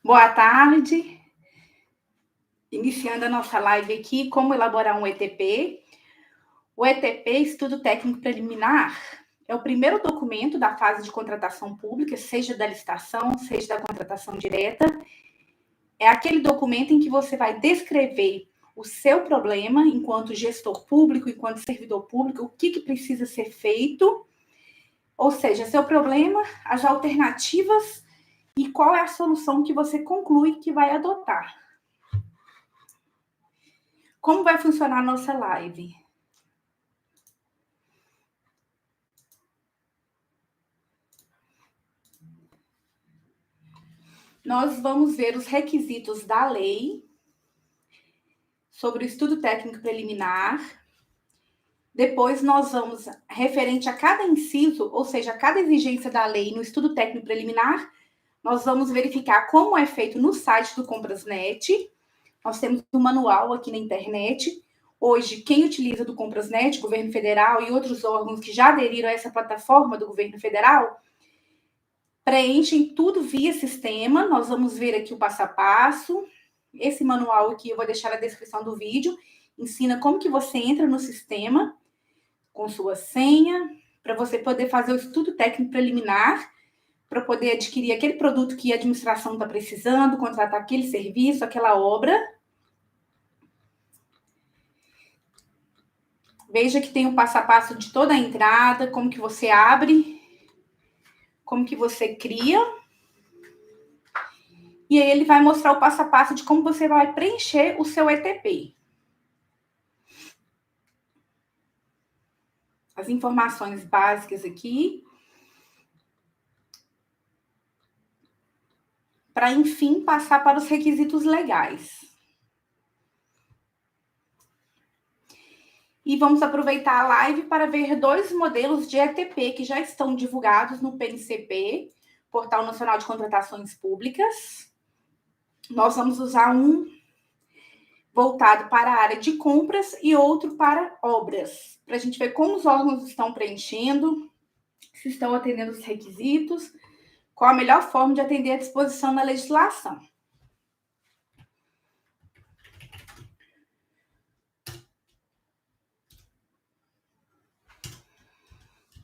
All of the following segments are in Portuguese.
Boa tarde. Iniciando a nossa live aqui, como elaborar um ETP. O ETP, Estudo Técnico Preliminar, é o primeiro documento da fase de contratação pública, seja da licitação, seja da contratação direta. É aquele documento em que você vai descrever o seu problema enquanto gestor público, enquanto servidor público, o que precisa ser feito, ou seja, seu problema, as alternativas e qual é a solução que você conclui que vai adotar. Como vai funcionar a nossa live? Nós vamos ver os requisitos da lei sobre o estudo técnico preliminar. Depois nós vamos, referente a cada inciso, ou seja, a cada exigência da lei no estudo técnico preliminar, nós vamos verificar como é feito no site do Comprasnet. Nós temos um manual aqui na internet. Hoje, quem utiliza do Comprasnet, governo federal e outros órgãos que já aderiram a essa plataforma do governo federal, preenchem tudo via sistema. Nós vamos ver aqui o passo a passo. Esse manual aqui eu vou deixar na descrição do vídeo. Ensina como que você entra no sistema com sua senha, para você poder fazer o estudo técnico preliminar, para poder adquirir aquele produto que a administração está precisando, contratar aquele serviço, aquela obra. Veja que tem o passo a passo de toda a entrada, como que você abre, como que você cria. E aí ele vai mostrar o passo a passo de como você vai preencher o seu ETP. As informações básicas aqui. Para, enfim, passar para os requisitos legais. E vamos aproveitar a live para ver dois modelos de ETP que já estão divulgados no PNCP, Portal Nacional de Contratações Públicas. Nós vamos usar um voltado para a área de compras e outro para obras, para a gente ver como os órgãos estão preenchendo, se estão atendendo os requisitos, qual a melhor forma de atender a disposição da legislação.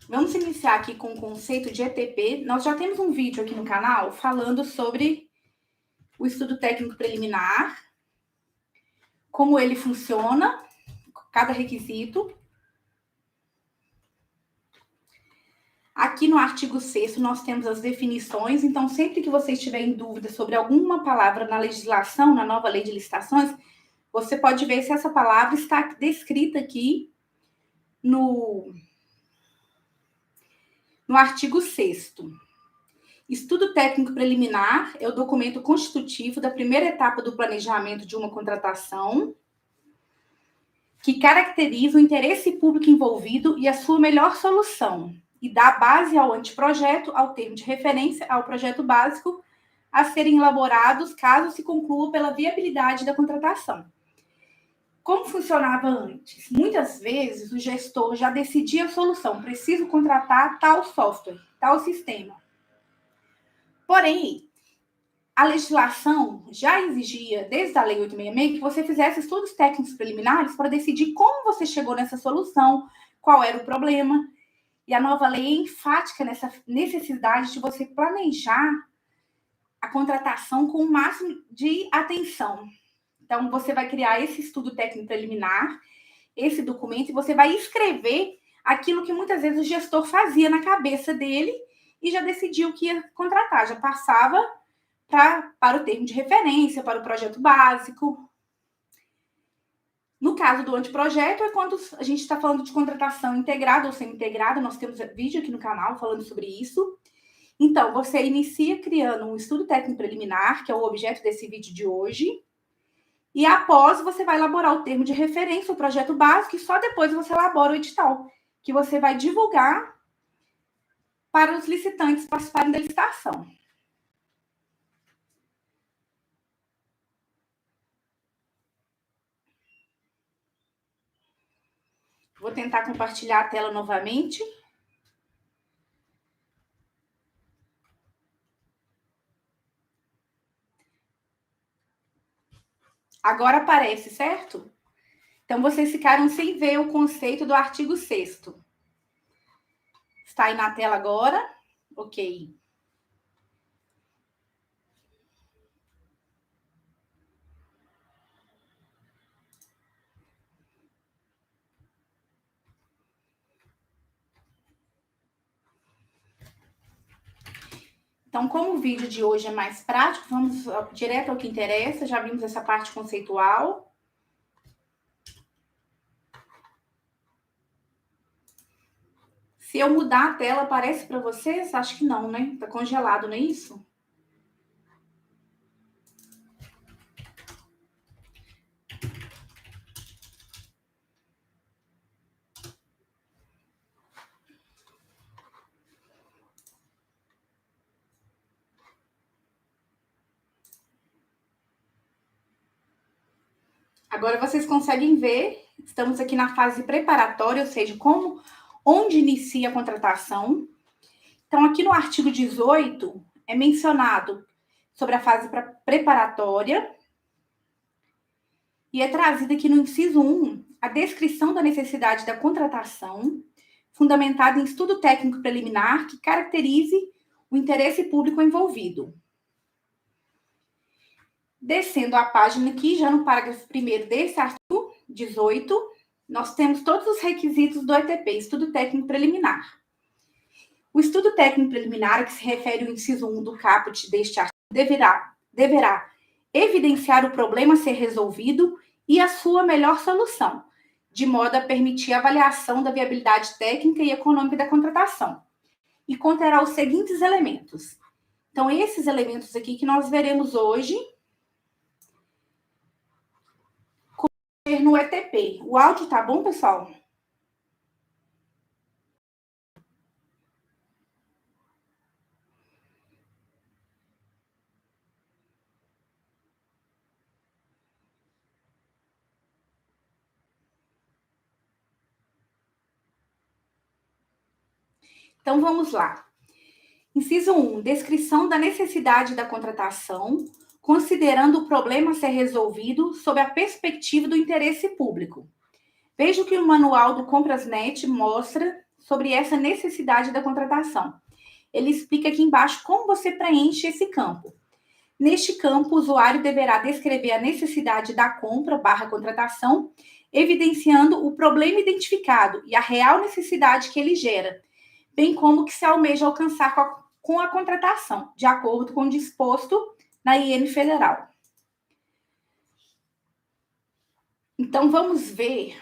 Vamos iniciar aqui com o conceito de ETP. Nós já temos um vídeo aqui no canal falando sobre o estudo técnico preliminar, como ele funciona, cada requisito. Aqui no artigo 6º nós temos as definições, então sempre que você estiver em dúvida sobre alguma palavra na legislação, na nova lei de licitações, você pode ver se essa palavra está descrita aqui no artigo 6º. Estudo técnico preliminar é o documento constitutivo da primeira etapa do planejamento de uma contratação, que caracteriza o interesse público envolvido e a sua melhor solução, e dá base ao anteprojeto, ao termo de referência, ao projeto básico a serem elaborados caso se conclua pela viabilidade da contratação. Como funcionava antes? Muitas vezes o gestor já decidia a solução, preciso contratar tal software, tal sistema. Porém, a legislação já exigia, desde a Lei 866, que você fizesse estudos técnicos preliminares para decidir como você chegou nessa solução, qual era o problema. E a nova lei é enfática nessa necessidade de você planejar a contratação com o máximo de atenção. Então, você vai criar esse estudo técnico preliminar, esse documento, e você vai escrever aquilo que muitas vezes o gestor fazia na cabeça dele e já decidiu que ia contratar, já passava para o termo de referência, para o projeto básico. No caso do anteprojeto, é quando a gente está falando de contratação integrada ou semi-integrada, nós temos vídeo aqui no canal falando sobre isso. Então, você inicia criando um estudo técnico preliminar, que é o objeto desse vídeo de hoje, e após você vai elaborar o termo de referência, o projeto básico, e só depois você elabora o edital, que você vai divulgar para os licitantes participarem da licitação. Vou tentar compartilhar a tela novamente. Agora aparece, certo? Então, vocês ficaram sem ver o conceito do artigo 6º. Está aí na tela agora? Ok. Então, como o vídeo de hoje é mais prático, vamos direto ao que interessa. Já vimos essa parte conceitual. Se eu mudar a tela, aparece para vocês? Acho que não, né? Tá congelado, não é isso? Agora vocês conseguem ver, estamos aqui na fase preparatória, ou seja, onde inicia a contratação. Então, aqui no artigo 18, é mencionado sobre a fase preparatória e é trazida aqui no inciso 1 a descrição da necessidade da contratação, fundamentada em estudo técnico preliminar que caracterize o interesse público envolvido. Descendo a página aqui, já no parágrafo 1º desse artigo 18, nós temos todos os requisitos do ETP, Estudo Técnico Preliminar. O estudo técnico preliminar, que se refere ao inciso 1 do caput deste artigo, deverá evidenciar o problema a ser resolvido e a sua melhor solução, de modo a permitir a avaliação da viabilidade técnica e econômica da contratação. E conterá os seguintes elementos. Então, esses elementos aqui que nós veremos hoje no ETP. O áudio tá bom, pessoal? Então, vamos lá. Inciso 1. Descrição da necessidade da contratação, considerando o problema a ser resolvido sob a perspectiva do interesse público. Veja o que o manual do Comprasnet mostra sobre essa necessidade da contratação. Ele explica aqui embaixo como você preenche esse campo. Neste campo, o usuário deverá descrever a necessidade da compra/contratação, evidenciando o problema identificado e a real necessidade que ele gera, bem como o que se almeja alcançar com a contratação, de acordo com o disposto na IN Federal. Então, vamos ver,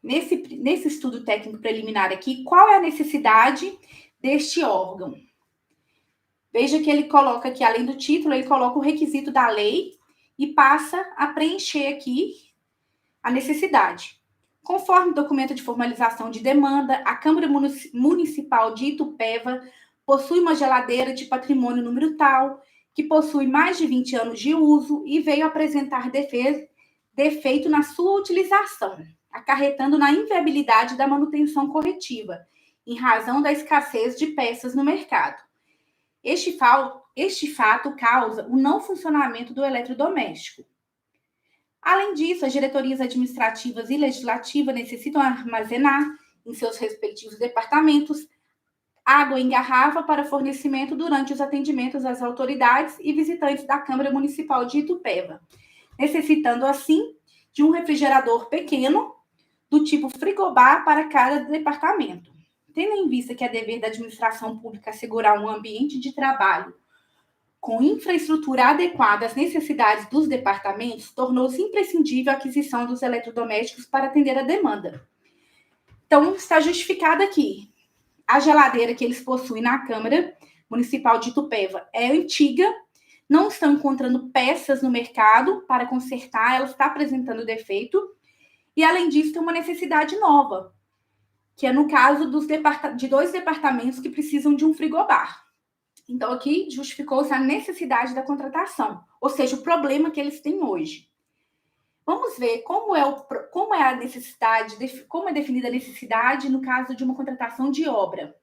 nesse estudo técnico preliminar aqui, qual é a necessidade deste órgão. Veja que ele coloca aqui, além do título, ele coloca o requisito da lei e passa a preencher aqui a necessidade. Conforme o documento de formalização de demanda, a Câmara Municipal de Itupeva possui uma geladeira de patrimônio número tal, que possui mais de 20 anos de uso e veio apresentar defeito na sua utilização, acarretando na inviabilidade da manutenção corretiva, em razão da escassez de peças no mercado. Este fato causa o não funcionamento do eletrodoméstico. Além disso, as diretorias administrativas e legislativas necessitam armazenar em seus respectivos departamentos água em garrafa para fornecimento durante os atendimentos às autoridades e visitantes da Câmara Municipal de Itupeva, necessitando, assim, de um refrigerador pequeno do tipo frigobar para cada departamento. Tendo em vista que é dever da administração pública assegurar um ambiente de trabalho com infraestrutura adequada às necessidades dos departamentos, tornou-se imprescindível a aquisição dos eletrodomésticos para atender a demanda. Então, está justificado aqui. A geladeira que eles possuem na Câmara Municipal de Itupeva é antiga, não estão encontrando peças no mercado para consertar, ela está apresentando defeito, e além disso tem uma necessidade nova, que é no caso de 2 departamentos que precisam de um frigobar. Então, aqui justificou-se a necessidade da contratação, ou seja, o problema que eles têm hoje. Vamos ver como é a necessidade, como é definida a necessidade no caso de uma contratação de obra.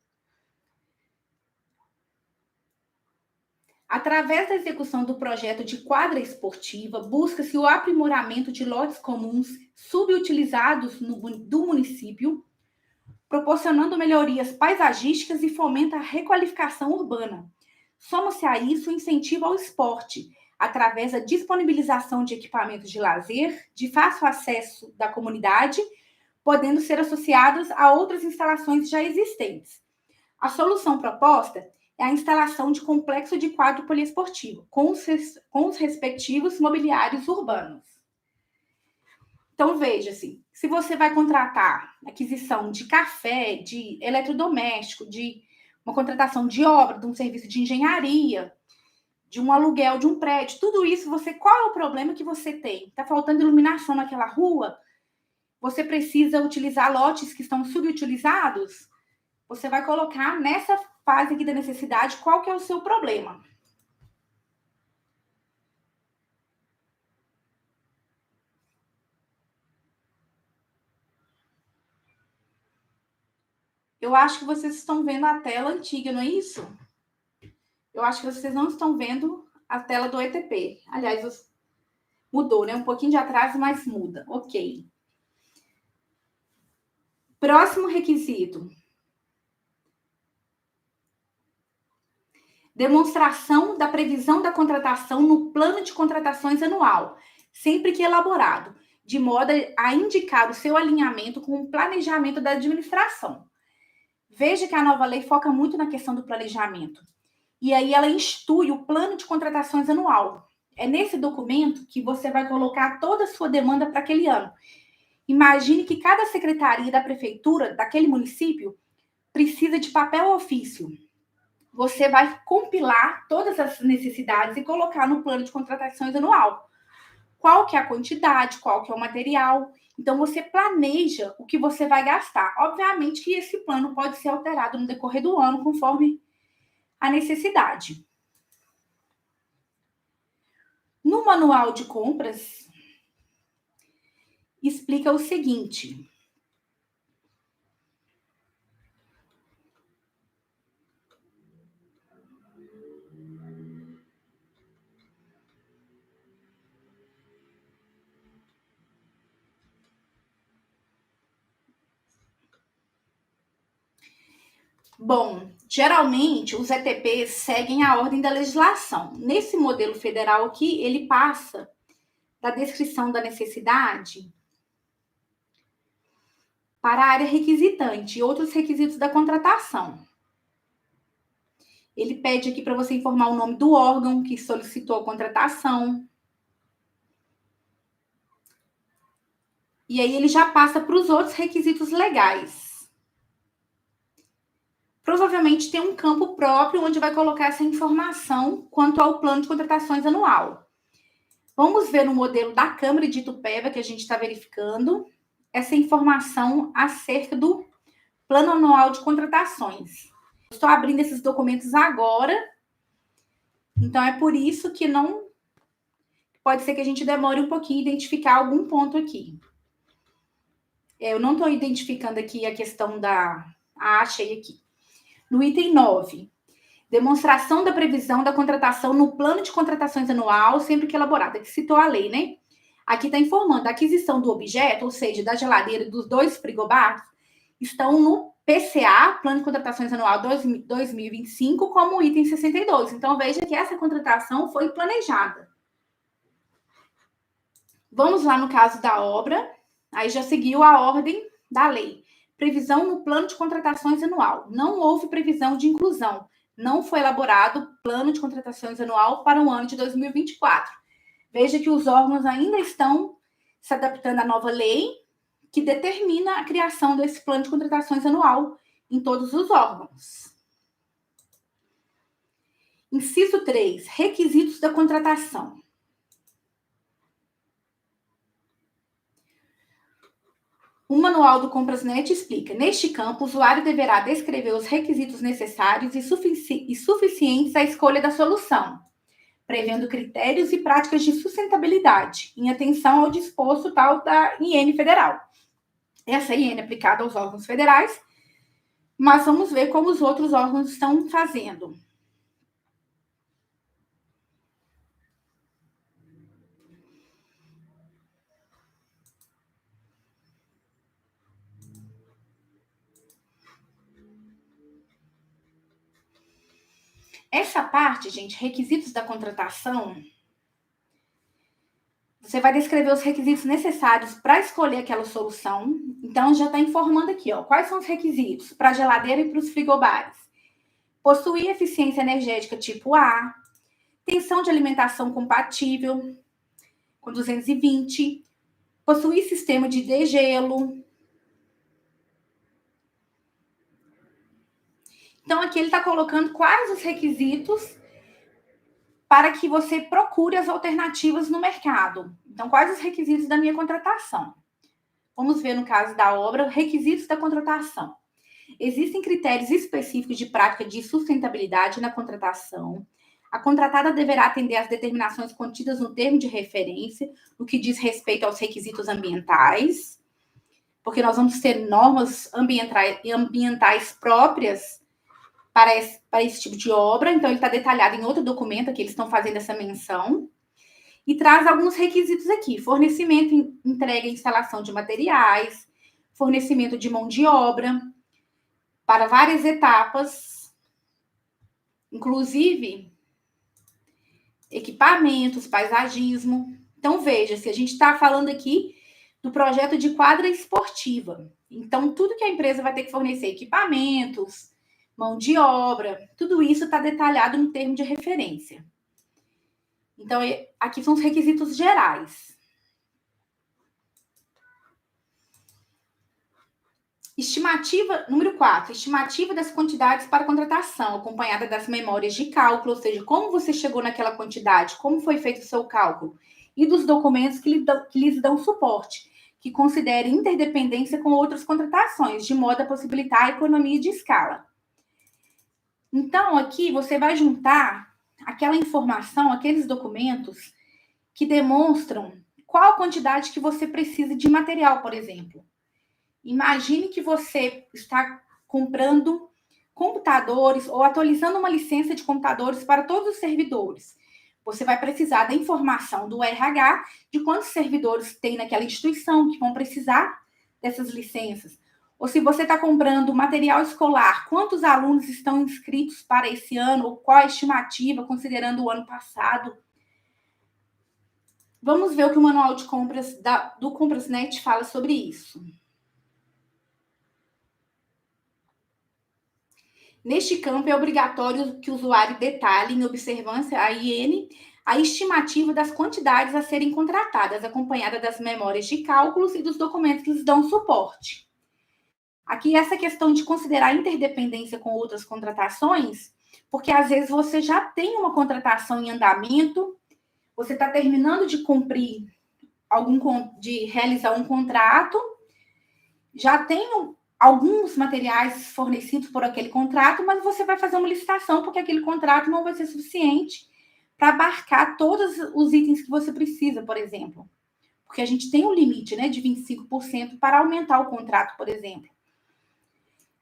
Através da execução do projeto de quadra esportiva, busca-se o aprimoramento de lotes comuns subutilizados do município, proporcionando melhorias paisagísticas e fomenta a requalificação urbana. Soma-se a isso o incentivo ao esporte, através da disponibilização de equipamentos de lazer, de fácil acesso da comunidade, podendo ser associados a outras instalações já existentes. A solução proposta é a instalação de complexo de quadro poliesportivo, com os respectivos mobiliários urbanos. Então, veja-se, se você vai contratar aquisição de café, de eletrodoméstico, de uma contratação de obra, de um serviço de engenharia, de um aluguel de um prédio, tudo isso, qual é o problema que você tem? Está faltando iluminação naquela rua? Você precisa utilizar lotes que estão subutilizados? Você vai colocar nessa fase aqui da necessidade qual que é o seu problema. Eu acho que vocês estão vendo a tela antiga, não é isso? Eu acho que vocês não estão vendo a tela do ETP. Aliás, mudou, né? Um pouquinho de atraso, mas muda. Ok. Próximo requisito. Demonstração da previsão da contratação no plano de contratações anual, sempre que elaborado, de modo a indicar o seu alinhamento com o planejamento da administração. Veja que a nova lei foca muito na questão do planejamento. E aí ela institui o plano de contratações anual. É nesse documento que você vai colocar toda a sua demanda para aquele ano. Imagine que cada secretaria da prefeitura daquele município precisa de papel ofício. Você vai compilar todas as necessidades e colocar no plano de contratações anual. Qual que é a quantidade, qual que é o material. Então, você planeja o que você vai gastar. Obviamente que esse plano pode ser alterado no decorrer do ano, conforme a necessidade. No manual de compras, explica o seguinte. Bom, geralmente os ETPs seguem a ordem da legislação. Nesse modelo federal aqui, ele passa da descrição da necessidade para a área requisitante e outros requisitos da contratação. Ele pede aqui para você informar o nome do órgão que solicitou a contratação. E aí ele já passa para os outros requisitos legais. Provavelmente tem um campo próprio onde vai colocar essa informação quanto ao plano de contratações anual. Vamos ver no modelo da Câmara de Itupeva, que a gente está verificando, essa informação acerca do plano anual de contratações. Estou abrindo esses documentos agora, então é por isso que não... Pode ser que a gente demore um pouquinho a identificar algum ponto aqui. Eu não estou identificando aqui a questão da... Ah, achei aqui. No item 9, demonstração da previsão da contratação no plano de contratações anual, sempre que elaborada, que citou a lei, né? Aqui está informando a aquisição do objeto, ou seja, da geladeira e dos 2 frigobares, estão no PCA, Plano de Contratações Anual 2025, como item 62. Então, veja que essa contratação foi planejada. Vamos lá no caso da obra, aí já seguiu a ordem da lei. Previsão no plano de contratações anual. Não houve previsão de inclusão. Não foi elaborado plano de contratações anual para o ano de 2024. Veja que os órgãos ainda estão se adaptando à nova lei, que determina a criação desse plano de contratações anual em todos os órgãos. Inciso 3, requisitos da contratação. O manual do Comprasnet explica: neste campo, o usuário deverá descrever os requisitos necessários e suficientes à escolha da solução, prevendo critérios e práticas de sustentabilidade, em atenção ao disposto tal da IN federal. Essa IN é aplicada aos órgãos federais, mas vamos ver como os outros órgãos estão fazendo. Essa parte, gente, requisitos da contratação, você vai descrever os requisitos necessários para escolher aquela solução. Então, já está informando aqui, ó, quais são os requisitos para a geladeira e para os frigobares. Possuir eficiência energética tipo A, tensão de alimentação compatível com 220, possuir sistema de degelo. Então, aqui ele está colocando quais os requisitos para que você procure as alternativas no mercado. Então, quais os requisitos da minha contratação? Vamos ver no caso da obra, requisitos da contratação. Existem critérios específicos de prática de sustentabilidade na contratação. A contratada deverá atender às determinações contidas no termo de referência, no que diz respeito aos requisitos ambientais, porque nós vamos ter normas ambientais próprias para esse tipo de obra. Então, ele está detalhado em outro documento que eles estão fazendo essa menção. E traz alguns requisitos aqui: fornecimento, entrega e instalação de materiais, fornecimento de mão de obra para várias etapas, inclusive equipamentos, paisagismo. Então, veja, se a gente está falando aqui do projeto de quadra esportiva. Então, tudo que a empresa vai ter que fornecer, equipamentos, mão de obra, tudo isso está detalhado no termo de referência. Então, aqui são os requisitos gerais. Estimativa, número 4, estimativa das quantidades para contratação, acompanhada das memórias de cálculo, ou seja, como você chegou naquela quantidade, como foi feito o seu cálculo, e dos documentos que lhes dão suporte, que considerem interdependência com outras contratações, de modo a possibilitar a economia de escala. Então, aqui você vai juntar aquela informação, aqueles documentos que demonstram qual a quantidade que você precisa de material, por exemplo. Imagine que você está comprando computadores ou atualizando uma licença de computadores para todos os servidores. Você vai precisar da informação do RH de quantos servidores tem naquela instituição que vão precisar dessas licenças. Ou se você está comprando material escolar, quantos alunos estão inscritos para esse ano, ou qual a estimativa, considerando o ano passado. Vamos ver o que o manual de compras do Comprasnet fala sobre isso. Neste campo, é obrigatório que o usuário detalhe, em observância à IN, a estimativa das quantidades a serem contratadas, acompanhada das memórias de cálculos e dos documentos que lhes dão suporte. Aqui, essa questão de considerar interdependência com outras contratações, porque às vezes você já tem uma contratação em andamento, você está terminando de cumprir de realizar um contrato, já tem alguns materiais fornecidos por aquele contrato, mas você vai fazer uma licitação, porque aquele contrato não vai ser suficiente para abarcar todos os itens que você precisa, por exemplo. Porque a gente tem um limite, né, de 25% para aumentar o contrato, por exemplo.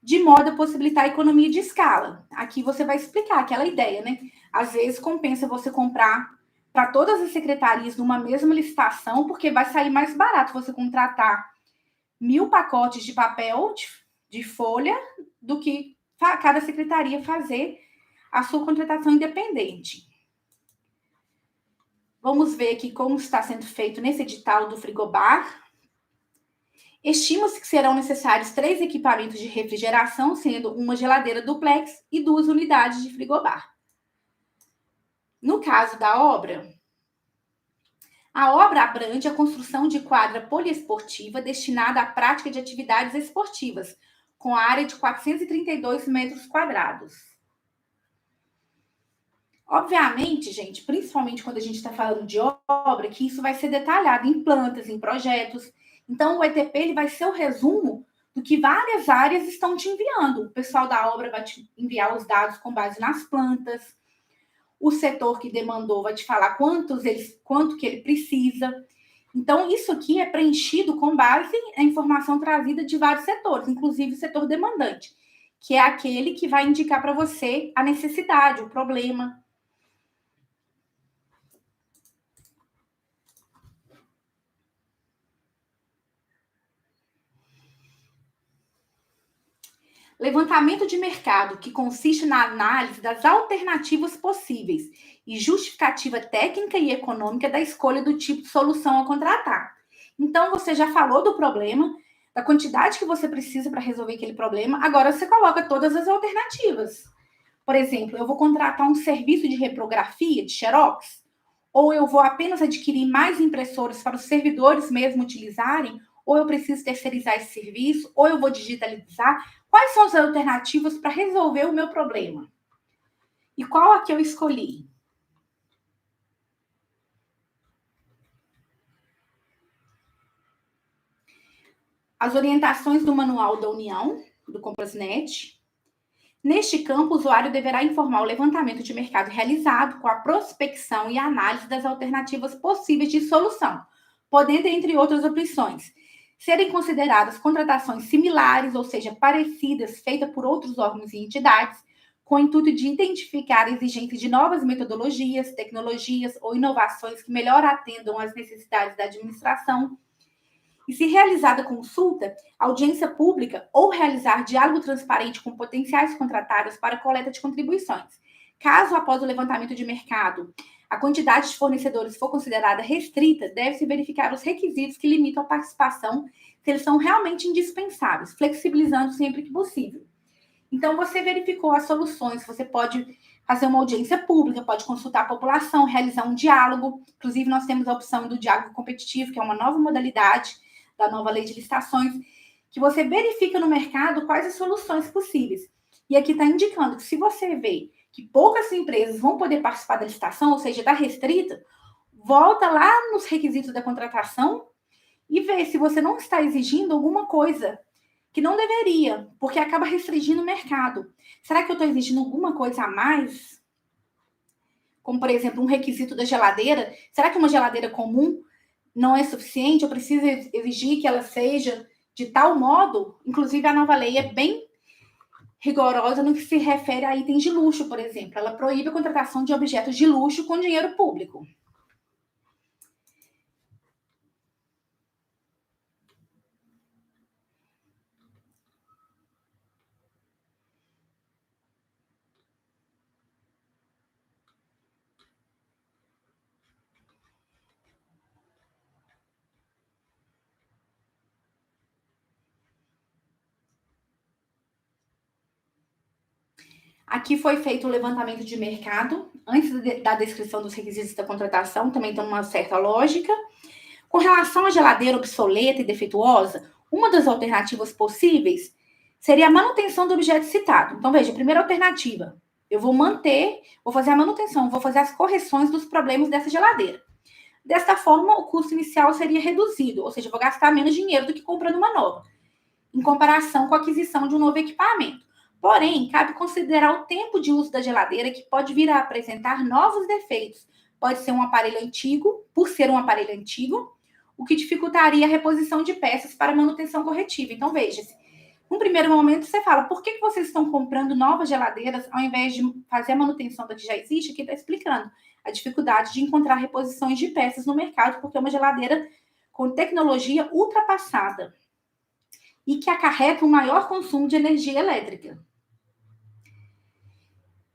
De modo a possibilitar a economia de escala. Aqui você vai explicar aquela ideia, né? Às vezes compensa você comprar para todas as secretarias numa mesma licitação, porque vai sair mais barato você contratar 1.000 pacotes de papel de folha do que cada secretaria fazer a sua contratação independente. Vamos ver aqui como está sendo feito nesse edital do frigobar. Estima-se que serão necessários 3 equipamentos de refrigeração, sendo uma geladeira duplex e 2 unidades de frigobar. No caso da obra, a obra abrange a construção de quadra poliesportiva destinada à prática de atividades esportivas, com área de 432 metros quadrados. Obviamente, gente, principalmente quando a gente está falando de obra, que isso vai ser detalhado em plantas, em projetos. Então, o ETP ele vai ser o resumo do que várias áreas estão te enviando. O pessoal da obra vai te enviar os dados com base nas plantas. O setor que demandou vai te falar quanto que ele precisa. Então, isso aqui é preenchido com base na informação trazida de vários setores, inclusive o setor demandante, que é aquele que vai indicar para você a necessidade, o problema. Levantamento de mercado, que consiste na análise das alternativas possíveis e justificativa técnica e econômica da escolha do tipo de solução a contratar. Então, você já falou do problema, da quantidade que você precisa para resolver aquele problema, agora você coloca todas as alternativas. Por exemplo, eu vou contratar um serviço de reprografia, de xerox, ou eu vou apenas adquirir mais impressoras para os servidores mesmo utilizarem, ou eu preciso terceirizar esse serviço, ou eu vou digitalizar. Quais são as alternativas para resolver o meu problema? E qual a que eu escolhi? As orientações do Manual da União, do Compasnet. Neste campo, o usuário deverá informar o levantamento de mercado realizado com a prospecção e análise das alternativas possíveis de solução, podendo, entre outras opções, serem consideradas contratações similares, ou seja, parecidas, feitas por outros órgãos e entidades, com o intuito de identificar a exigência de novas metodologias, tecnologias ou inovações que melhor atendam às necessidades da administração. E se realizada consulta, audiência pública ou realizar diálogo transparente com potenciais contratados para coleta de contribuições. Caso, após o levantamento de mercado, a quantidade de fornecedores for considerada restrita, deve-se verificar os requisitos que limitam a participação, se eles são realmente indispensáveis, flexibilizando sempre que possível. Então, você verificou as soluções, você pode fazer uma audiência pública, pode consultar a população, realizar um diálogo. Inclusive, nós temos a opção do diálogo competitivo, que é uma nova modalidade da nova lei de licitações, que você verifica no mercado quais as soluções possíveis. E aqui está indicando que se você vê que poucas empresas vão poder participar da licitação, ou seja, está restrita, volta lá nos requisitos da contratação e vê se você não está exigindo alguma coisa que não deveria, porque acaba restringindo o mercado. Será que eu estou exigindo alguma coisa a mais? Como, por exemplo, um requisito da geladeira. Será que uma geladeira comum não é suficiente? Eu preciso exigir que ela seja de tal modo? Inclusive, a nova lei é bem rigorosa no que se refere a itens de luxo, por exemplo. Ela proíbe a contratação de objetos de luxo com dinheiro público. Aqui foi feito o levantamento de mercado, antes da descrição dos requisitos da contratação, também tem uma certa lógica. Com relação à geladeira obsoleta e defeituosa, uma das alternativas possíveis seria a manutenção do objeto citado. Então, veja, a primeira alternativa, eu vou manter, vou fazer a manutenção, vou fazer as correções dos problemas dessa geladeira. Desta forma, o custo inicial seria reduzido, ou seja, eu vou gastar menos dinheiro do que comprando uma nova, em comparação com a aquisição de um novo equipamento. Porém, cabe considerar o tempo de uso da geladeira, que pode vir a apresentar novos defeitos. Pode ser um aparelho antigo, por ser um aparelho antigo, o que dificultaria a reposição de peças para manutenção corretiva. Então, veja-se, num primeiro momento você fala, por que vocês estão comprando novas geladeiras ao invés de fazer a manutenção da que já existe? Aqui está explicando a dificuldade de encontrar reposições de peças no mercado, porque é uma geladeira com tecnologia ultrapassada e que acarreta um maior consumo de energia elétrica.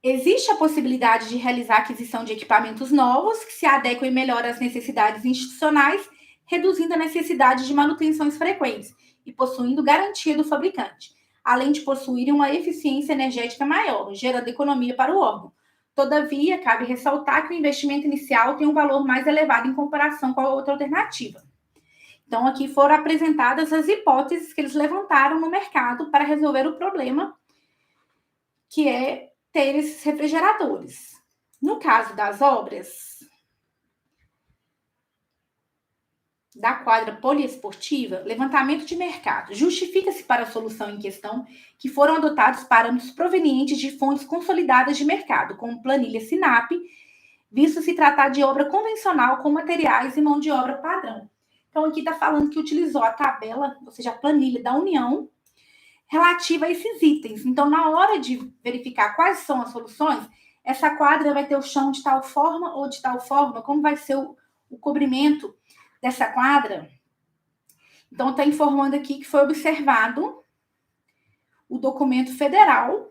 Existe a possibilidade de realizar a aquisição de equipamentos novos que se adequem melhor às necessidades institucionais, reduzindo a necessidade de manutenções frequentes e possuindo garantia do fabricante, além de possuírem uma eficiência energética maior, gerando economia para o órgão. Todavia, cabe ressaltar que o investimento inicial tem um valor mais elevado em comparação com a outra alternativa. Então, aqui foram apresentadas as hipóteses que eles levantaram no mercado para resolver o problema, que é ter esses refrigeradores. No caso das obras da quadra poliesportiva, levantamento de mercado. Justifica-se para a solução em questão que foram adotados parâmetros provenientes de fontes consolidadas de mercado, como planilha SINAP, visto se tratar de obra convencional com materiais e mão de obra padrão. Então, aqui está falando que utilizou a tabela, ou seja, a planilha da União, relativa a esses itens. Então, na hora de verificar quais são as soluções, essa quadra vai ter o chão de tal forma ou de tal forma, como vai ser o cobrimento dessa quadra. Então, está informando aqui que foi observado o documento federal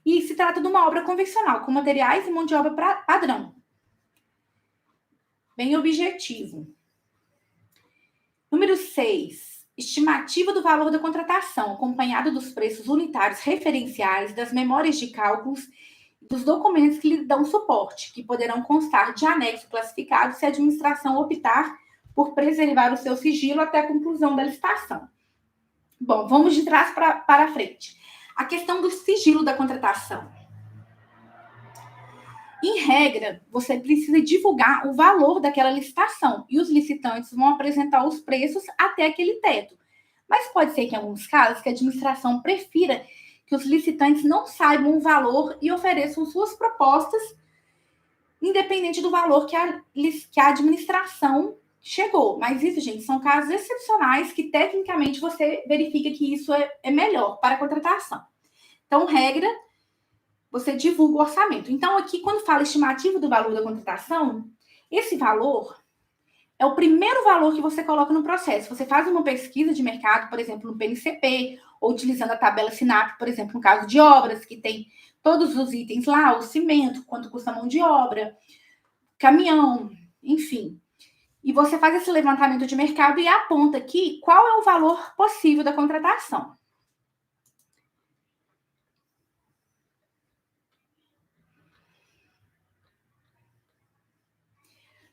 e se trata de uma obra convencional, com materiais e mão de obra padrão. Bem objetivo. Número 6. Estimativa do valor da contratação, acompanhado dos preços unitários referenciais, das memórias de cálculos e dos documentos que lhe dão suporte, que poderão constar de anexo classificado se a administração optar por preservar o seu sigilo até a conclusão da licitação. Bom, vamos de trás para frente. A questão do sigilo da contratação. Em regra, você precisa divulgar o valor daquela licitação e os licitantes vão apresentar os preços até aquele teto. Mas pode ser que, em alguns casos, que a administração prefira que os licitantes não saibam o valor e ofereçam suas propostas, independente do valor que a administração chegou. Mas isso, gente, são casos excepcionais que, tecnicamente, você verifica que isso é melhor para a contratação. Então, regra, você divulga o orçamento. Então, aqui, quando fala estimativa do valor da contratação, esse valor é o primeiro valor que você coloca no processo. Você faz uma pesquisa de mercado, por exemplo, no PNCP, ou utilizando a tabela SINAP, por exemplo, no caso de obras, que tem todos os itens lá, o cimento, quanto custa a mão de obra, caminhão, enfim. E você faz esse levantamento de mercado e aponta aqui qual é o valor possível da contratação.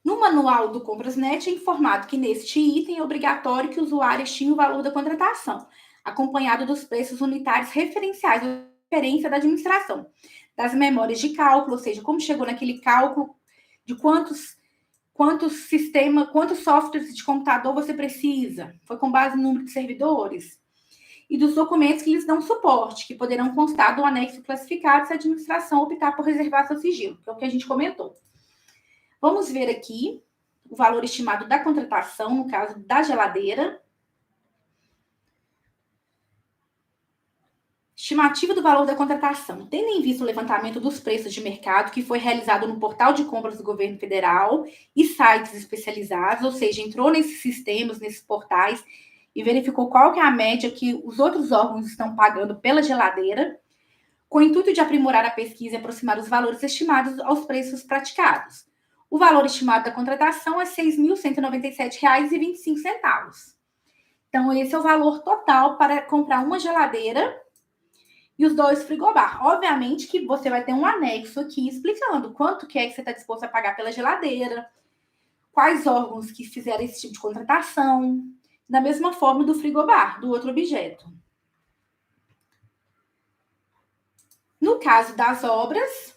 No manual do Comprasnet é informado que neste item é obrigatório que o usuário estime o valor da contratação, acompanhado dos preços unitários referenciais, da referência da administração, das memórias de cálculo, ou seja, como chegou naquele cálculo de quantos softwares de computador você precisa, foi com base no número de servidores, e dos documentos que lhes dão suporte, que poderão constar do anexo classificado se a administração optar por reservar seu sigilo, que é o que a gente comentou. Vamos ver aqui o valor estimado da contratação, no caso da geladeira. Estimativa do valor da contratação. Tendo em vista o levantamento dos preços de mercado que foi realizado no portal de compras do governo federal e sites especializados, ou seja, entrou nesses sistemas, nesses portais e verificou qual que é a média que os outros órgãos estão pagando pela geladeira, com o intuito de aprimorar a pesquisa e aproximar os valores estimados aos preços praticados. O valor estimado da contratação é R$ 6.197,25. Então, esse é o valor total para comprar uma geladeira e os 2 frigobar. Obviamente que você vai ter um anexo aqui explicando quanto que é que você está disposto a pagar pela geladeira, quais órgãos que fizeram esse tipo de contratação, da mesma forma do frigobar, do outro objeto. No caso das obras,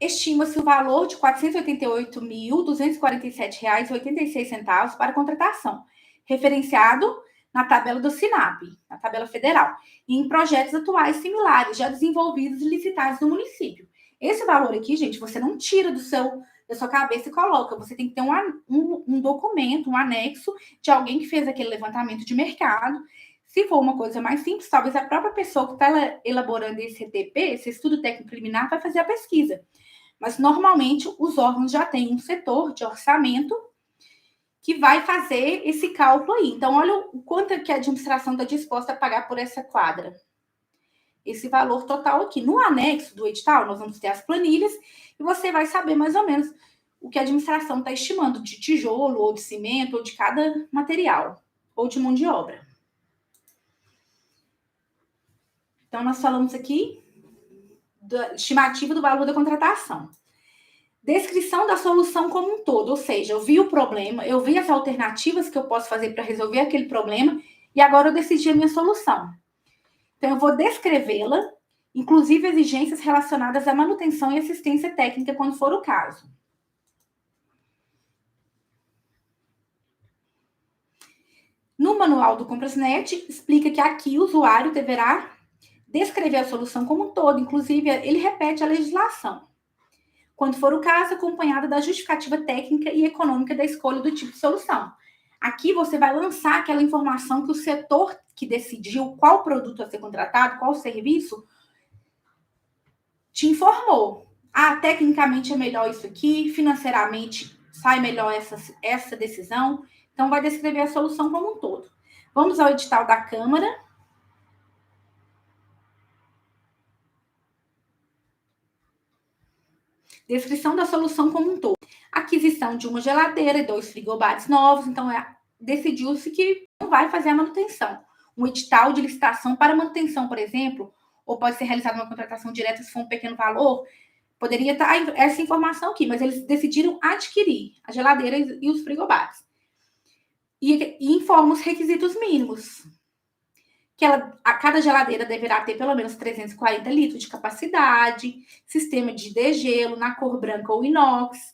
estima-se o valor de R$ 488.247,86 para contratação, referenciado na tabela do SINAP, na tabela federal, e em projetos atuais similares, já desenvolvidos e licitados no município. Esse valor aqui, gente, você não tira da sua cabeça e coloca, você tem que ter um documento, um anexo de alguém que fez aquele levantamento de mercado. Se for uma coisa mais simples, talvez a própria pessoa que está elaborando esse ETP, esse estudo técnico preliminar, vai fazer a pesquisa. Mas, normalmente, os órgãos já têm um setor de orçamento que vai fazer esse cálculo aí. Então, olha o quanto que a administração está disposta a pagar por essa quadra. Esse valor total aqui. No anexo do edital, nós vamos ter as planilhas e você vai saber mais ou menos o que a administração está estimando de tijolo, ou de cimento, ou de cada material, ou de mão de obra. Então, nós falamos aqui da estimativa do valor da contratação. Descrição da solução como um todo, ou seja, eu vi o problema, eu vi as alternativas que eu posso fazer para resolver aquele problema e agora eu decidi a minha solução. Então, eu vou descrevê-la, inclusive exigências relacionadas à manutenção e assistência técnica, quando for o caso. No manual do Comprasnet, explica que aqui o usuário deverá descrever a solução como um todo, inclusive ele repete a legislação, quando for o caso, acompanhada da justificativa técnica e econômica da escolha do tipo de solução. Aqui você vai lançar aquela informação que o setor que decidiu qual produto a ser contratado, qual serviço, te informou. Ah, tecnicamente é melhor isso aqui, financeiramente sai melhor essa decisão. Então, vai descrever a solução como um todo. Vamos ao edital da Câmara. Descrição da solução como um todo. Aquisição de uma geladeira e 2 frigobares novos. Então, decidiu-se que não vai fazer a manutenção. Um edital de licitação para manutenção, por exemplo, ou pode ser realizada uma contratação direta se for um pequeno valor, poderia estar essa informação aqui, mas eles decidiram adquirir a geladeira e os frigobares. E informa os requisitos mínimos. Cada geladeira deverá ter pelo menos 340 litros de capacidade, sistema de degelo na cor branca ou inox,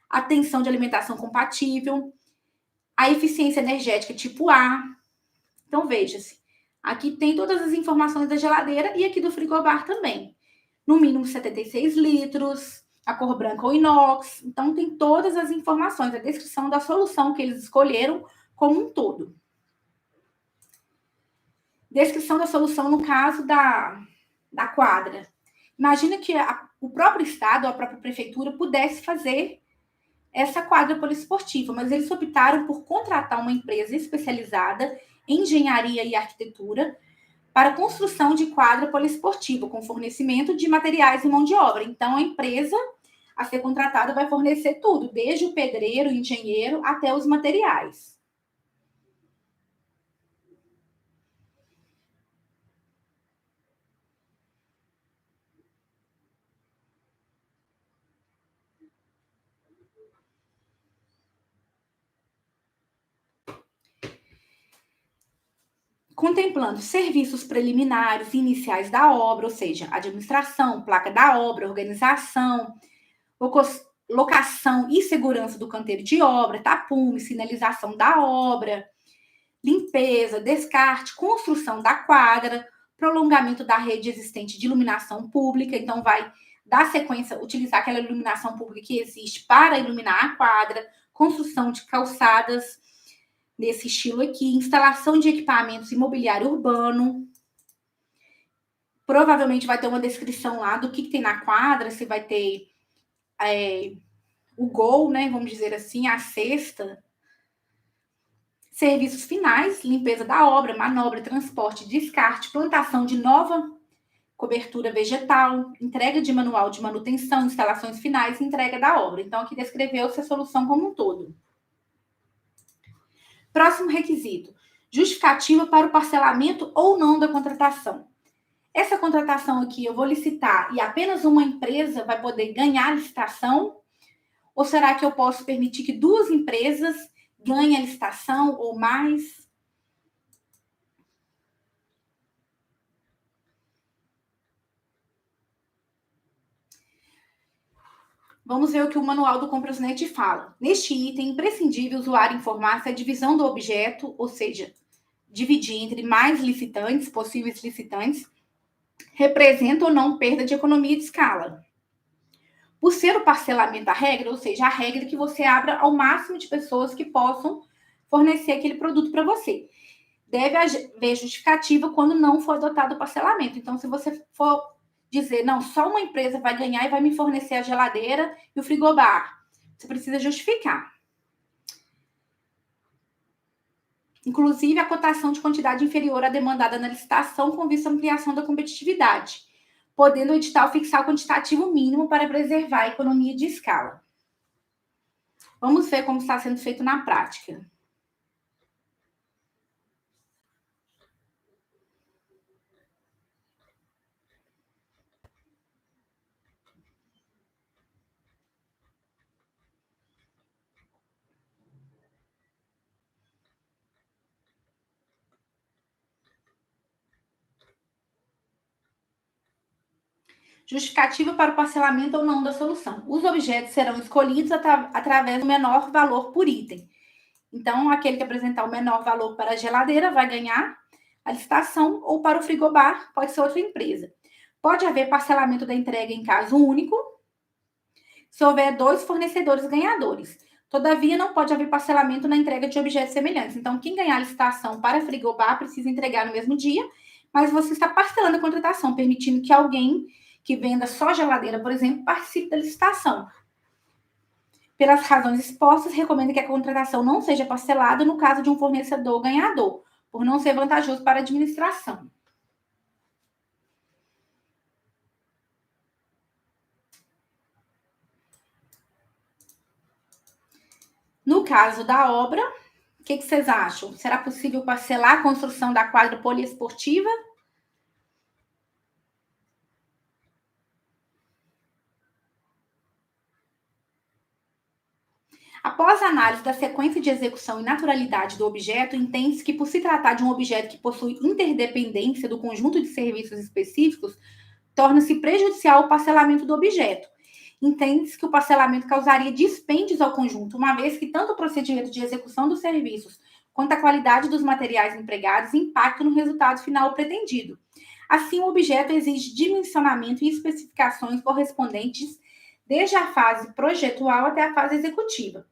atenção de alimentação compatível, a eficiência energética tipo A. Então, veja-se, aqui tem todas as informações da geladeira e aqui do frigobar também. No mínimo 76 litros, a cor branca ou inox. Então, tem todas as informações, a descrição da solução que eles escolheram como um todo. Descrição da solução no caso da quadra. Imagina que o próprio Estado ou a própria Prefeitura pudesse fazer essa quadra poliesportiva, mas eles optaram por contratar uma empresa especializada em engenharia e arquitetura para a construção de quadra poliesportiva, com fornecimento de materiais e mão de obra. Então, a empresa a ser contratada vai fornecer tudo, desde o pedreiro, o engenheiro, até os materiais. Contemplando serviços preliminares e iniciais da obra, ou seja, administração, placa da obra, organização, locação e segurança do canteiro de obra, tapume, sinalização da obra, limpeza, descarte, construção da quadra, prolongamento da rede existente de iluminação pública, então vai dar sequência, utilizar aquela iluminação pública que existe para iluminar a quadra, construção de calçadas, nesse estilo aqui, instalação de equipamentos imobiliário urbano. Provavelmente vai ter uma descrição lá do que tem na quadra, se vai ter o gol, né? Vamos dizer assim, a cesta. Serviços finais, limpeza da obra, manobra, transporte, descarte, plantação de nova cobertura vegetal, entrega de manual de manutenção, instalações finais e entrega da obra. Então, aqui descreveu-se a solução como um todo. Próximo requisito: justificativa para o parcelamento ou não da contratação. Essa contratação aqui eu vou licitar e apenas uma empresa vai poder ganhar a licitação? Ou será que eu posso permitir que 2 empresas ganhem a licitação ou mais? Vamos ver o que o manual do Comprasnet fala. Neste item, imprescindível o usuário informar se a divisão do objeto, ou seja, dividir entre mais licitantes, possíveis licitantes, representa ou não perda de economia de escala. Por ser o parcelamento a regra, ou seja, a regra é que você abra ao máximo de pessoas que possam fornecer aquele produto para você. Deve haver justificativa quando não for adotado o parcelamento. Então, se você for dizer, não, só uma empresa vai ganhar e vai me fornecer a geladeira e o frigobar, você precisa justificar. Inclusive, a cotação de quantidade inferior à demandada na licitação com vista à ampliação da competitividade, podendo o edital fixar o quantitativo mínimo para preservar a economia de escala. Vamos ver como está sendo feito na prática. Justificativa para o parcelamento ou não da solução. Os objetos serão escolhidos através do menor valor por item. Então, aquele que apresentar o menor valor para a geladeira vai ganhar a licitação, ou para o frigobar, pode ser outra empresa. Pode haver parcelamento da entrega em caso único, se houver 2 fornecedores ganhadores. Todavia, não pode haver parcelamento na entrega de objetos semelhantes. Então, quem ganhar a licitação para frigobar precisa entregar no mesmo dia, mas você está parcelando a contratação, permitindo que alguém que venda só geladeira, por exemplo, participe da licitação. Pelas razões expostas, recomendo que a contratação não seja parcelada no caso de um fornecedor ganhador, por não ser vantajoso para a administração. caso da obra, o que vocês acham? Será possível parcelar a construção da quadra poliesportiva? Após a análise da sequência de execução e naturalidade do objeto, entende-se que, por se tratar de um objeto que possui interdependência do conjunto de serviços específicos, torna-se prejudicial o parcelamento do objeto. Entende-se que o parcelamento causaria dispêndios ao conjunto, uma vez que tanto o procedimento de execução dos serviços quanto a qualidade dos materiais empregados impactam no resultado final pretendido. Assim, o objeto exige dimensionamento e especificações correspondentes desde a fase projetual até a fase executiva.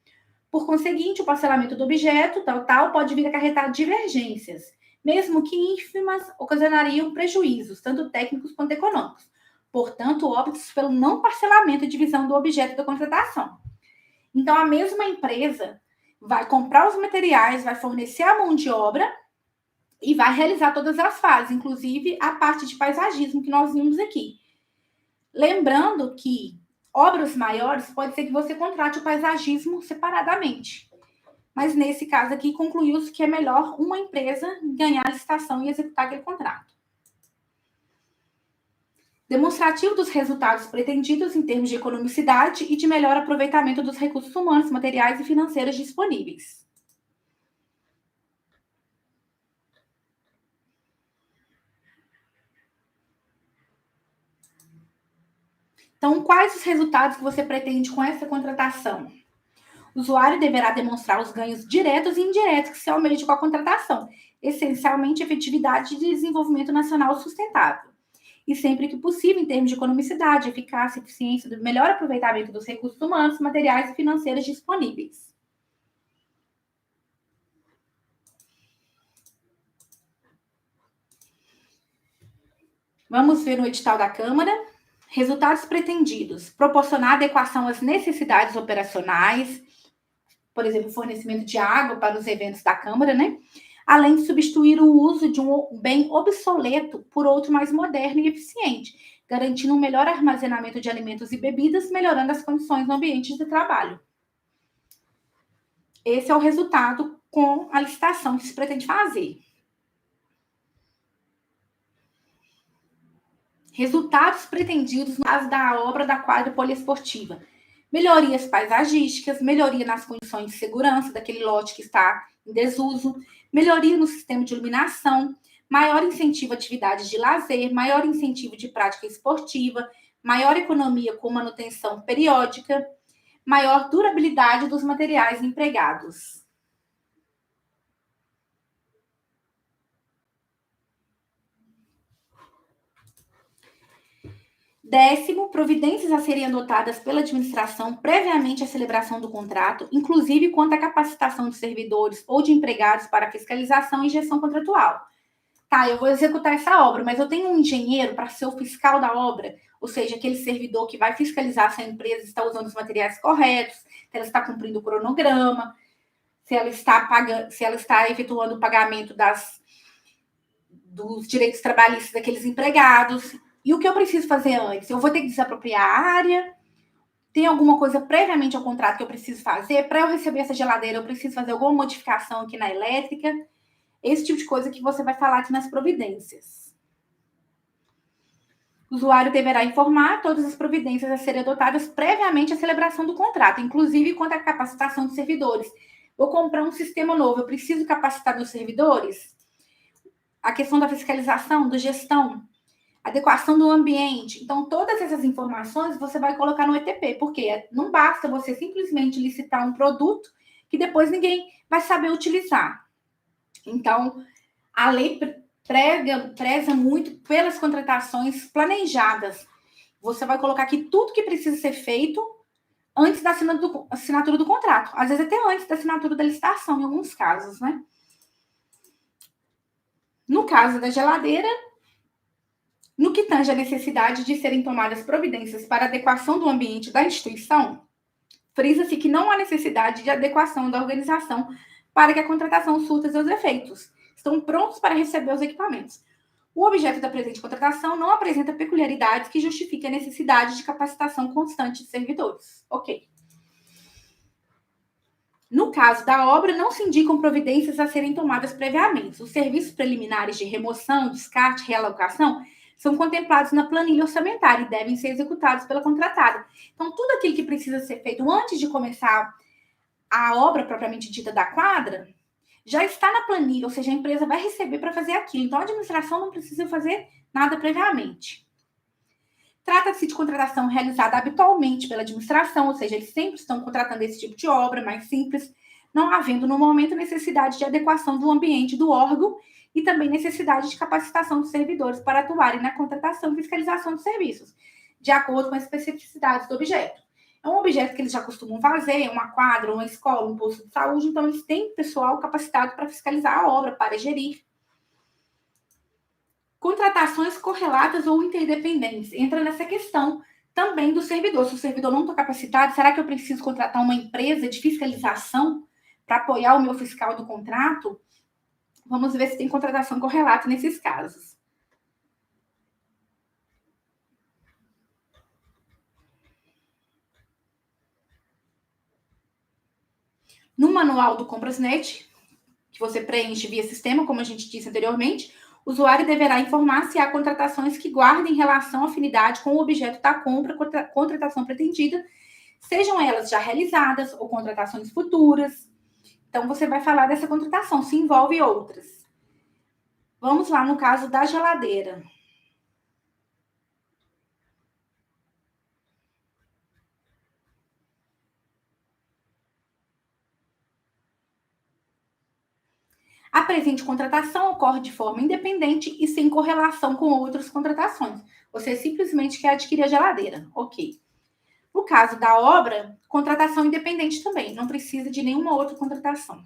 Por conseguinte, o parcelamento do objeto, pode vir a acarretar divergências, mesmo que ínfimas, ocasionariam prejuízos, tanto técnicos quanto econômicos. Portanto, opta-se pelo não parcelamento e divisão do objeto da contratação. Então, a mesma empresa vai comprar os materiais, vai fornecer a mão de obra e vai realizar todas as fases, inclusive a parte de paisagismo que nós vimos aqui. Lembrando que obras maiores, pode ser que você contrate o paisagismo separadamente. Mas nesse caso aqui, concluiu-se que é melhor uma empresa ganhar a licitação e executar aquele contrato. Demonstrativo dos resultados pretendidos em termos de economicidade e de melhor aproveitamento dos recursos humanos, materiais e financeiros disponíveis. Então, quais os resultados que você pretende com essa contratação? O usuário deverá demonstrar os ganhos diretos e indiretos que se almeja com a contratação, essencialmente efetividade e desenvolvimento nacional sustentável. E sempre que possível, em termos de economicidade, eficácia, eficiência, do melhor aproveitamento dos recursos humanos, materiais e financeiros disponíveis. Vamos ver no edital da Câmara. Resultados pretendidos: proporcionar adequação às necessidades operacionais, por exemplo, fornecimento de água para os eventos da Câmara, né? Além de substituir o uso de um bem obsoleto por outro mais moderno e eficiente, garantindo um melhor armazenamento de alimentos e bebidas, melhorando as condições no ambiente de trabalho. Esse é o resultado com a licitação que se pretende fazer. Resultados pretendidos no caso da obra da quadra poliesportiva: melhorias paisagísticas, melhoria nas condições de segurança daquele lote que está em desuso, melhoria no sistema de iluminação, maior incentivo a atividades de lazer, maior incentivo de prática esportiva, maior economia com manutenção periódica, maior durabilidade dos materiais empregados. Décimo, providências a serem adotadas pela administração previamente à celebração do contrato, inclusive quanto à capacitação de servidores ou de empregados para fiscalização e gestão contratual. Tá, eu vou executar essa obra, mas eu tenho um engenheiro para ser o fiscal da obra, ou seja, aquele servidor que vai fiscalizar se a empresa está usando os materiais corretos, se ela está cumprindo o cronograma, se ela está efetuando o pagamento dos direitos trabalhistas daqueles empregados. E o que eu preciso fazer antes? Eu vou ter que desapropriar a área? Tem alguma coisa previamente ao contrato que eu preciso fazer? Para eu receber essa geladeira, eu preciso fazer alguma modificação aqui na elétrica? Esse tipo de coisa que você vai falar aqui nas providências. O usuário deverá informar todas as providências a serem adotadas previamente à celebração do contrato, inclusive quanto à capacitação dos servidores. Vou comprar um sistema novo, eu preciso capacitar meus servidores? A questão da fiscalização, da gestão, adequação do ambiente. Então, todas essas informações você vai colocar no ETP, porque não basta você simplesmente licitar um produto que depois ninguém vai saber utilizar. Então, a lei preza muito pelas contratações planejadas. Você vai colocar aqui tudo que precisa ser feito antes da assinatura do contrato. Às vezes até antes da assinatura da licitação, em alguns casos, né? No caso da geladeira, no que tange a necessidade de serem tomadas providências para adequação do ambiente da instituição, frisa-se que não há necessidade de adequação da organização para que a contratação surta seus efeitos. Estão prontos para receber os equipamentos. O objeto da presente contratação não apresenta peculiaridades que justifiquem a necessidade de capacitação constante de servidores. Ok. No caso da obra, não se indicam providências a serem tomadas previamente. Os serviços preliminares de remoção, descarte, realocação são contemplados na planilha orçamentária e devem ser executados pela contratada. Então, tudo aquilo que precisa ser feito antes de começar a obra propriamente dita da quadra, já está na planilha, ou seja, a empresa vai receber para fazer aquilo. Então, a administração não precisa fazer nada previamente. Trata-se de contratação realizada habitualmente pela administração, ou seja, eles sempre estão contratando esse tipo de obra mais simples, não havendo no momento necessidade de adequação do ambiente do órgão e também necessidade de capacitação dos servidores para atuarem na contratação e fiscalização dos serviços, de acordo com as especificidades do objeto. É um objeto que eles já costumam fazer, uma quadra, uma escola, um posto de saúde, então eles têm pessoal capacitado para fiscalizar a obra, para gerir. Contratações correlatas ou interdependentes. Entra nessa questão também do servidor. Se o servidor não está capacitado, será que eu preciso contratar uma empresa de fiscalização para apoiar o meu fiscal do contrato? Vamos ver se tem contratação correlata nesses casos. No manual do Comprasnet, que você preenche via sistema, como a gente disse anteriormente, o usuário deverá informar se há contratações que guardem relação afinidade com o objeto da compra, contratação pretendida, sejam elas já realizadas ou contratações futuras. Então, você vai falar dessa contratação, se envolve outras. Vamos lá no caso da geladeira. A presente contratação ocorre de forma independente e sem correlação com outras contratações. Você simplesmente quer adquirir a geladeira. Ok. No caso da obra, contratação independente também. Não precisa de nenhuma outra contratação.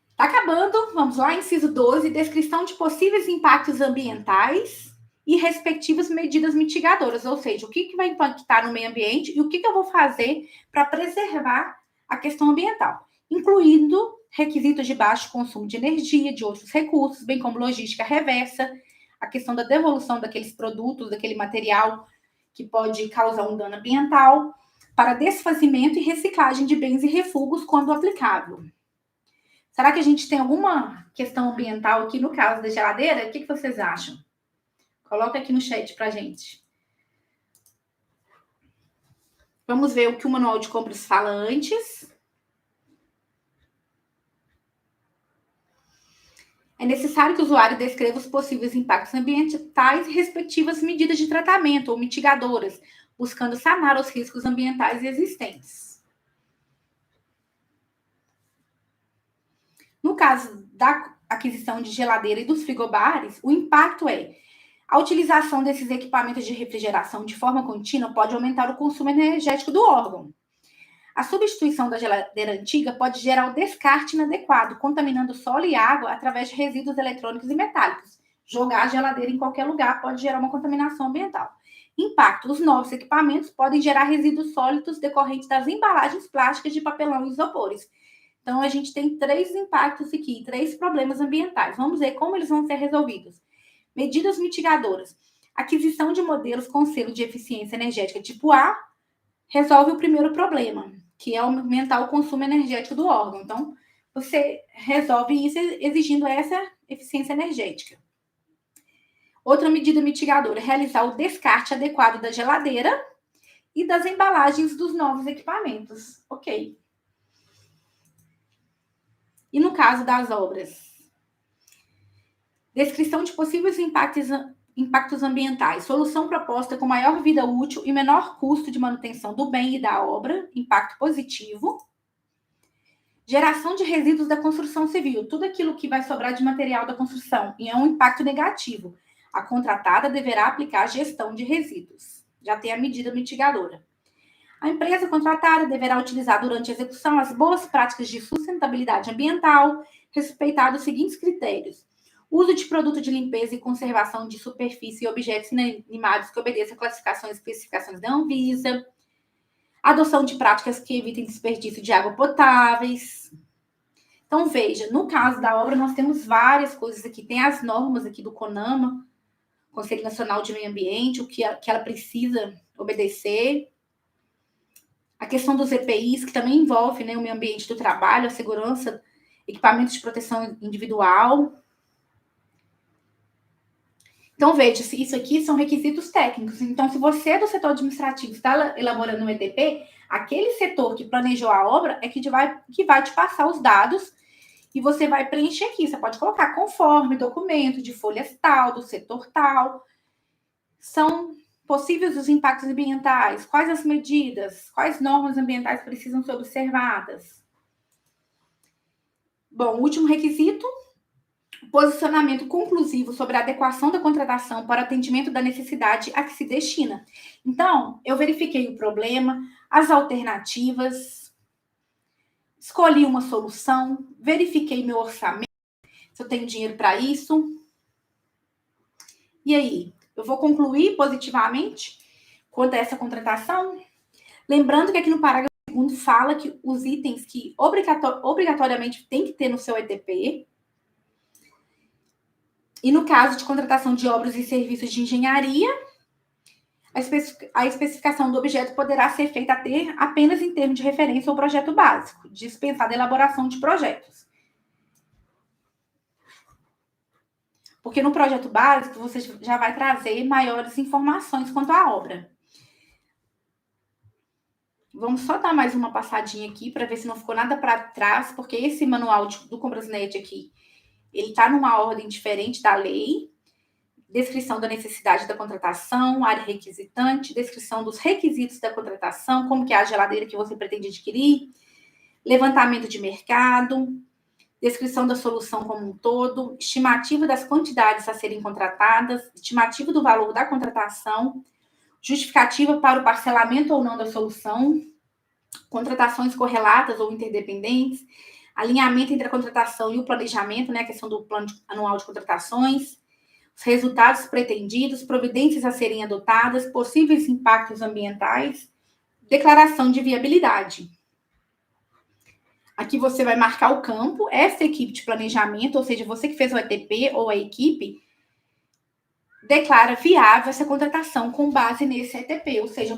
Está acabando. Vamos lá, inciso 12. Descrição de possíveis impactos ambientais e respectivas medidas mitigadoras. Ou seja, o que vai impactar no meio ambiente e o que eu vou fazer para preservar a questão ambiental, incluindo requisitos de baixo consumo de energia, de outros recursos, bem como logística reversa, a questão da devolução daqueles produtos, daquele material que pode causar um dano ambiental, para desfazimento e reciclagem de bens e refugos quando aplicável. Será que a gente tem alguma questão ambiental aqui no caso da geladeira? O que vocês acham? Coloca aqui no chat para gente. Vamos ver o que o manual de compras fala antes. É necessário que o usuário descreva os possíveis impactos ambientais e respectivas medidas de tratamento ou mitigadoras, buscando sanar os riscos ambientais existentes. No caso da aquisição de geladeira e dos frigobares, o impacto é a utilização desses equipamentos de refrigeração de forma contínua pode aumentar o consumo energético do órgão. A substituição da geladeira antiga pode gerar o descarte inadequado, contaminando solo e água através de resíduos eletrônicos e metálicos. Jogar a geladeira em qualquer lugar pode gerar uma contaminação ambiental. Impacto: os novos equipamentos podem gerar resíduos sólidos decorrentes das embalagens plásticas de papelão e isopores. Então, a gente tem 3 impactos aqui, 3 problemas ambientais. Vamos ver como eles vão ser resolvidos. Medidas mitigadoras. Aquisição de modelos com selo de eficiência energética tipo A resolve o primeiro problema, que é aumentar o consumo energético do órgão. Então, você resolve isso exigindo essa eficiência energética. Outra medida mitigadora é realizar o descarte adequado da geladeira e das embalagens dos novos equipamentos. Ok. E no caso das obras? Descrição de possíveis impactos ambientais. Solução proposta com maior vida útil e menor custo de manutenção do bem e da obra. Impacto positivo. Geração de resíduos da construção civil. Tudo aquilo que vai sobrar de material da construção. E é um impacto negativo. A contratada deverá aplicar a gestão de resíduos. Já tem a medida mitigadora. A empresa contratada deverá utilizar durante a execução as boas práticas de sustentabilidade ambiental, respeitando os seguintes critérios: uso de produto de limpeza e conservação de superfície e objetos inanimados que obedeçam a classificações e especificações da Anvisa, adoção de práticas que evitem desperdício de água potáveis. Então, veja, no caso da obra, nós temos várias coisas aqui. Tem as normas aqui do CONAMA, Conselho Nacional de Meio Ambiente, o que ela precisa obedecer. questão dos EPIs, que também envolve, né, o meio ambiente do trabalho, a segurança, equipamentos de proteção individual. Então, veja, isso aqui são requisitos técnicos. Então, se você é do setor administrativo está elaborando um ETP, aquele setor que planejou a obra é que vai te passar os dados e você vai preencher aqui. Você pode colocar conforme documento de folhas tal, do setor tal. São possíveis os impactos ambientais, quais as medidas, quais normas ambientais precisam ser observadas. Bom, o último requisito, posicionamento conclusivo sobre a adequação da contratação para atendimento da necessidade a que se destina. Então, eu verifiquei o problema, as alternativas, escolhi uma solução, verifiquei meu orçamento, se eu tenho dinheiro para isso. E aí, eu vou concluir positivamente quanto a essa contratação? Lembrando que aqui no parágrafo 2º fala que os itens que obrigatoriamente tem que ter no seu ETP, e no caso de contratação de obras e serviços de engenharia, a especificação do objeto poderá ser feita apenas em termos de referência ao projeto básico, dispensada a elaboração de projetos. Porque no projeto básico, você já vai trazer maiores informações quanto à obra. Vamos só dar mais uma passadinha aqui para ver se não ficou nada para trás, porque esse manual do Comprasnet aqui, ele está numa ordem diferente da lei. Descrição da necessidade da contratação, área requisitante, descrição dos requisitos da contratação, como que é a geladeira que você pretende adquirir, levantamento de mercado, descrição da solução como um todo, estimativa das quantidades a serem contratadas, estimativa do valor da contratação, justificativa para o parcelamento ou não da solução, contratações correlatas ou interdependentes, alinhamento entre a contratação e o planejamento, né, a questão do plano anual de contratações, os resultados pretendidos, providências a serem adotadas, possíveis impactos ambientais, declaração de viabilidade. Aqui você vai marcar o campo, essa equipe de planejamento, ou seja, você que fez o ETP ou a equipe, declara viável essa contratação com base nesse ETP, ou seja,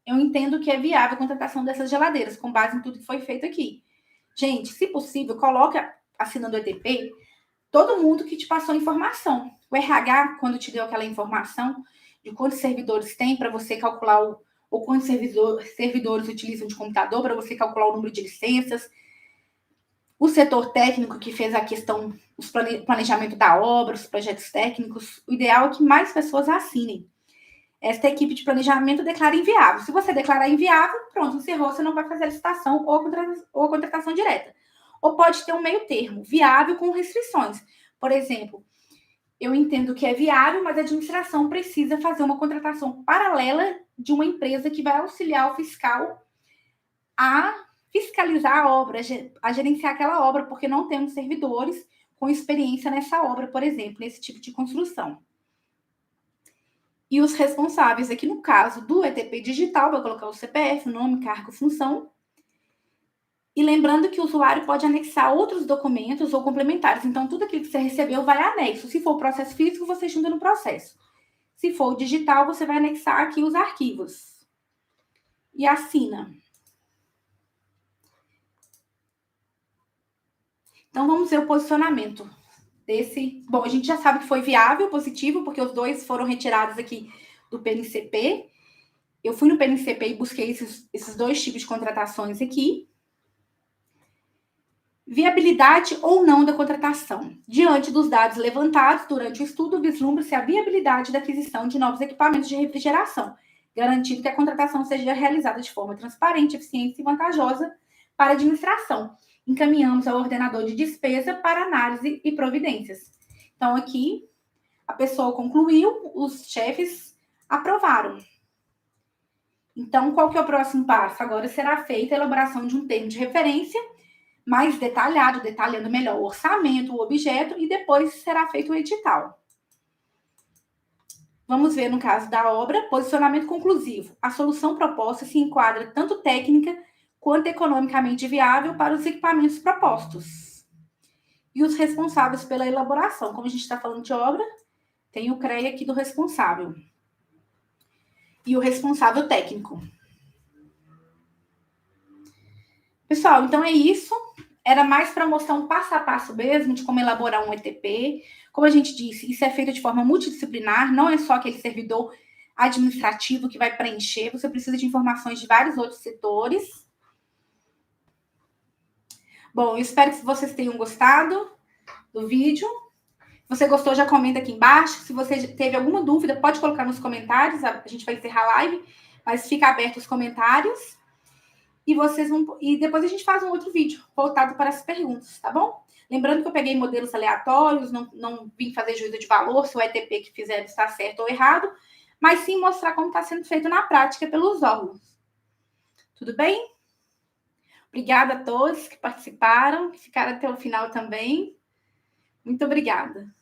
eu entendo que é viável a contratação dessas geladeiras, com base em tudo que foi feito aqui. Gente, se possível, coloque, assinando o ETP, todo mundo que te passou informação. O RH, quando te deu aquela informação de quantos servidores tem para você calcular ou quantos servidores utilizam de computador para você calcular o número de licenças. O setor técnico que fez a questão, o planejamento da obra, os projetos técnicos, o ideal é que mais pessoas assinem. Esta equipe de planejamento declara inviável. Se você declarar inviável, pronto, encerrou, você não vai fazer a licitação ou a contratação direta. Ou pode ter um meio termo, viável com restrições. Por exemplo, eu entendo que é viável, mas a administração precisa fazer uma contratação paralela de uma empresa que vai auxiliar o fiscal a fiscalizar a obra, a gerenciar aquela obra, porque não temos servidores com experiência nessa obra, por exemplo, nesse tipo de construção. E os responsáveis, aqui no caso do ETP digital, vai colocar o CPF, nome, cargo, função. E lembrando que o usuário pode anexar outros documentos ou complementares. Então, tudo aquilo que você recebeu vai anexo. Se for o processo físico, você junta no processo. Se for o digital, você vai anexar aqui os arquivos. E assina. Então, vamos ver o posicionamento desse. Bom, a gente já sabe que foi viável, positivo, porque os dois foram retirados aqui do PNCP. Eu fui no PNCP e busquei esses dois tipos de contratações aqui. Viabilidade ou não da contratação. Diante dos dados levantados durante o estudo, vislumbra-se a viabilidade da aquisição de novos equipamentos de refrigeração, garantindo que a contratação seja realizada de forma transparente, eficiente e vantajosa para a administração. Encaminhamos ao ordenador de despesa para análise e providências. Então, aqui, a pessoa concluiu, os chefes aprovaram. Então, qual que é o próximo passo? Agora será feita a elaboração de um termo de referência mais detalhado, detalhando melhor o orçamento, o objeto, e depois será feito o edital. Vamos ver no caso da obra, posicionamento conclusivo. A solução proposta se enquadra tanto técnica quanto economicamente viável para os equipamentos propostos. E os responsáveis pela elaboração. Como a gente está falando de obra, tem o CREA aqui do responsável. E o responsável técnico. Pessoal, então é isso. Era mais para mostrar um passo a passo mesmo de como elaborar um ETP. Como a gente disse, isso é feito de forma multidisciplinar, não é só aquele servidor administrativo que vai preencher, você precisa de informações de vários outros setores. Bom, eu espero que vocês tenham gostado do vídeo. Se você gostou, já comenta aqui embaixo. Se você teve alguma dúvida, pode colocar nos comentários. A gente vai encerrar a live, mas fica aberto os comentários. E depois a gente faz um outro vídeo voltado para as perguntas, tá bom? Lembrando que eu peguei modelos aleatórios, não vim fazer juízo de valor se o ETP que fizeram está certo ou errado, mas sim mostrar como está sendo feito na prática pelos órgãos. Tudo bem? Obrigada a todos que participaram, que ficaram até o final também. Muito obrigada.